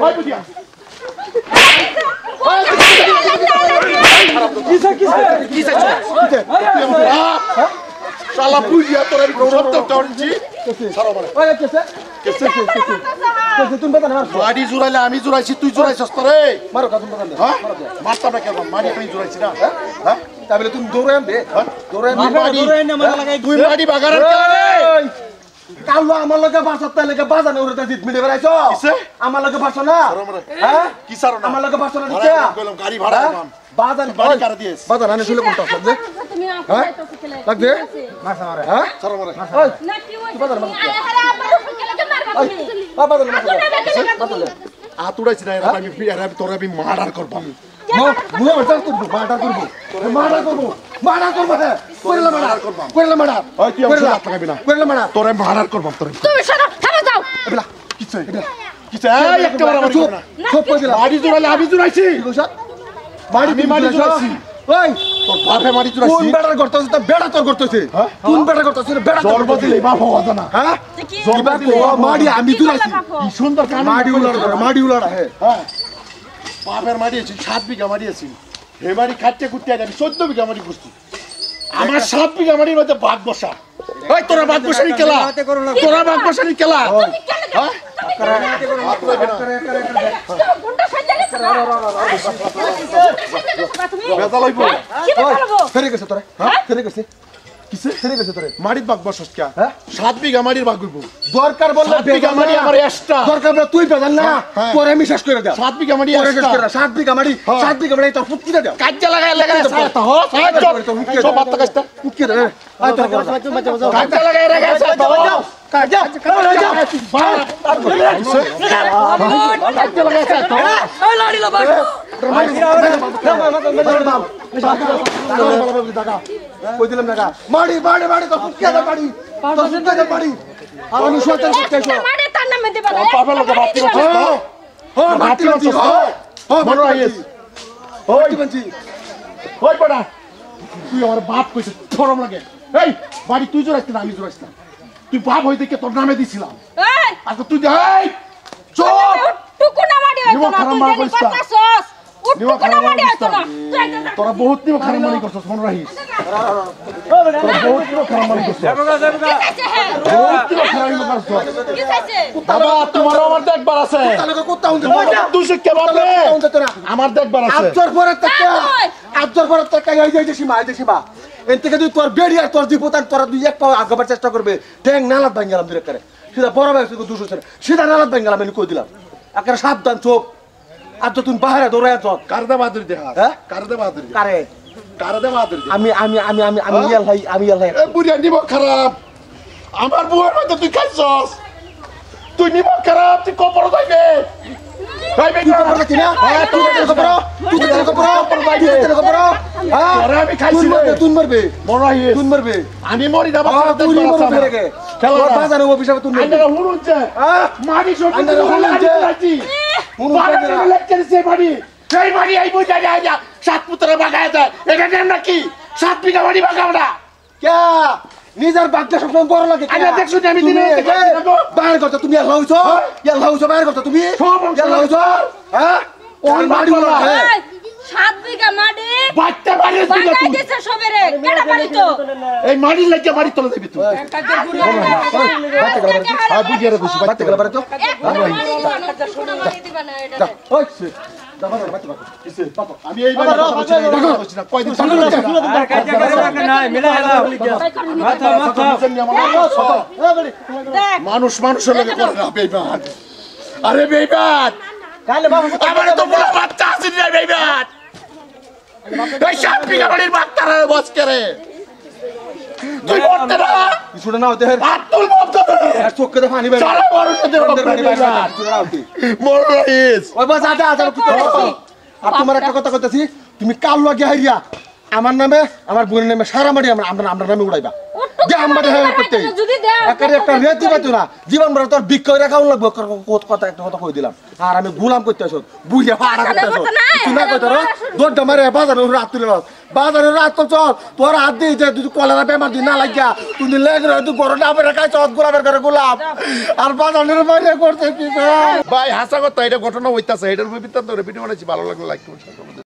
ওই বুঝিয়া শালা বুঝিয়া তোর আমি সত্য টাউনছি সারা বলে ওই কেসে কেসে তুমি বাতা না মারি জুরাইলে আমি জুরাইছি তুই জুরাইছস তো রে মারো কাজম বাতা না হ্যাঁ মারতা না কেন মারি আমি জুরাইছি না হ্যাঁ তাহলে তুমি দৌড়ে আনবে দৌড়ে আনবে তুই মারি বাগারের কেলা রে কালো আমার লগে বাসা তাই লগে বাজানে উড়তে জিত মিলে বেড়াইছো কিসে আমার লগে বাসা না হ্যাঁ কি সারো না আমার লগে বাসা না দিছে কইলাম গাড়ি ভাড়া দিলাম বাজান বাড়ি কার দিয়েছ বাজান আনে শুলে কোনটা লাগবে হ্যাঁ লাগবে মাছ মারে হ্যাঁ সারো মারে ওই না কি হইছে বাজান মারো আরে আমার উপর কেলে মারবা তুমি বাজান মারো আতুড়াইছি না এরা আমি তোর আমি মার্ডার করব মুয়ে মার্ডার করব মার্ডার করব কইলা মার্ডার ওই তুই আমার হাত লাগাবি না কইলা মার্ডার তোর আমি মার্ডার করব তোর তুমি সরো থামে যাও এবলা কিছে এটা কিছে এই একবার আমার না সব কই দিলাম মারি জুরাইলে আমি জুরাইছি কিলোসাত মারি মারি জুরাইছি ওই তোর বাপে মারি জুরাইছি কোন বেড়ার করতেছিস তা বেড়া তোর করতেছিস কোন বেড়া করতেছিস বেড়া তোর জর্ব দিলে বাপ হওয়া না হ্যাঁ কি জর্ব দিলে মারি আমি জুরাইছি কি সুন্দর কান মারি উলাড়া হ্যাঁ হ্যাঁ বাপের মারিয়েছি 7 বিঘা মারিয়েছি হে মারি খাটতে কুটতে আমি 14 বিঘা মারি করছি আমার 7 বিঘা মারির মধ্যে ভাগ বসা ওই তোরা ভাগ বসানি কেলা তোরা ভাগ বসানি কেলা হ্যাঁ গুন্ডা সাজালে তুমি বেজা লইব কি বলবো ফেরে গেছে তোরে হ্যাঁ ফেরে গেছে কিসে ফেরে গেছে তোরে মারির ভাগ বসস কে হ্যাঁ 7 বিঘা মারির ভাগ হইব দরকার বললে 7 বিঘা মারি আমার এক্সট্রা দরকার বলে তুই বেজান না হ্যাঁ। পরে আমি শেষ করে দাও 7 বিঘা মারি পরে শেষ করে এক্সট্রা 7 বিঘা মারি 7 বিঘা মারি তোর ফুটকি দাও কাজে লাগায় সাথে হো সাথে সব বাত কাজটা ফুটকি দাও আয় তোর কাজে লাগায় রেখে সাথে হো কাজা কাজে লাগায় সাথে ওই লাড়ি লা বাস কই দিলাম না মারি মারি মারি তোর ফুটকি দাও মারি তোর ফুটকি দাও মারি আর আমি শয়তান করতেছো মারে তার নামে দিবা না বাপের লোকে বাতি করছ ও মাটি মাটি ও মনো আইস ওই বঞ্চি ওই পড়া তুই আমার বাপ কইছ শরম লাগে এই বাড়ি তুই জোরাইছ না আমি জোরাইছ না তুই বাপ হইতে কে তোর নামে দিছিলাম এই আচ্ছা তুই এই চুপ টুকু না মারি হইতো না তুই জানি পাতাছস টুকু না মারি হইতো না তোরা বহুত নিও খারাপ মারি করছস মনে রাখিস তোরা বহুত নিও খারাপ মারি করছস বহুত নিও খারাপ মারি করছস কি চাইছে বাবা তোমার আমার দেখবার আছে তাহলে কোত্তা উনতে তুই শিখকে বাপরে আমার দেখবার আছে আজর পরে টাকা এই যে সীমা এই যে সীমা এন থেকে তুই তোর বেড়ি আর তোর জীবতান তোরা দুই এক পাও আগাবার চেষ্টা করবে ট্যাং নালাত ভাঙ্গালাম দিরে করে সিধা বড় ভাই আছে 200 টাকা সিধা নালাত ভাঙ্গালাম আমি কই দিলাম আকার সাবধান চোপ আর তো তুমি বাহিরে দৌড়ায় চল কারদে বাদুর দে হ্যাঁ কারদে বাদুর কারে কারদে বাদুর আমি ইয়াল এ বুড়িয়া নিব খারাপ আমার বুয়ের মধ্যে তুই খাইছস তুই নিব খারাপ তুই কপর যাইবে যাইবে তুই কপর কি না তুই তেল কপর হ্যাঁ আমি খাইছি তুই মরবে মনে রাখিস তুই মরবে আমি মরি না বাবা তুই মরবে রে খেলা বাজারে অভিশাপে তুই মরবে আন্ডার হুরুছে হ্যাঁ মারি সব আন্ডার হুরুছে বাড়ি লেকচার সে বাড়ি সেই বাড়ি এই বুঝা যায় না 7 পুত্র বাগায় দেয় এটা নাম নাকি 7 বিঘা বাড়ি বাগাওড়া কে নিজের বাগদা সবসময় বড় লাগে আমি দেখছো আমি দিনে বাইরে করতে তুমি ইয়াল হাউছো বাইরে করতে তুমি ইয়াল হাউছো হ্যাঁ ওই মাড়ি বলা হ্যাঁ 7 বিঘা মাটি বাচ্চা বাড়ি দিবে বাগাই তুই দিছে সবেরে কেডা বাড়ি তো এই মাড়ি লাগে বাড়ি তোলা দিবি তুই আর বুঝিয়ে রে বেশি বাচ্চা গেল বাইরে তো ওই আমি এই বাড়ি কথা বলছি না কয়দিন মানুষ মানুষের লাগে করে না বেইমান আরে বেইমান আমার তো বড় বাচ্চা আছে রে বেইমান এই 7 বিঘা বাড়ির বাচ্চারা বস করে তুই মরতে না শুনে না হতে আতুল মত চোখে তো পানি বের সারা মানুষের মর রইস ওই বাস আটা আটা কি করছিস আর তোমার একটা কথা কইতাছি তুমি কাল লাগে হাইরিয়া আমার নামে আমার বোনের নামে সারা মারি আমরা নামে উড়াইবা যে আমাদের হয়ে করতে যদি দেও একটা রেতি পাইতো না জীবন ভর তোর বিক্ষ রাখাও লাগবে কথা একটা কথা কই দিলাম আর আমি গুলাম করতেছ বুঝে ফাড়া করতেছ তুই না কইতো দৌড় মারে বাজারে রাত তুলে বাজারে রাত তো চল তোর হাত দিয়ে যে তুই কলেরা বেমার দিন না লাগিয়া তুই লেগে তুই বড় ডাবে রাখাই চল গোলাপের করে গোলাপ আর বাজারের বাইরে করতে কি ভাই হাসা কথা এটা ঘটনা হইতাছে এটার ভিতরে ভিডিও বানাইছি ভালো লাগলো লাইক করুন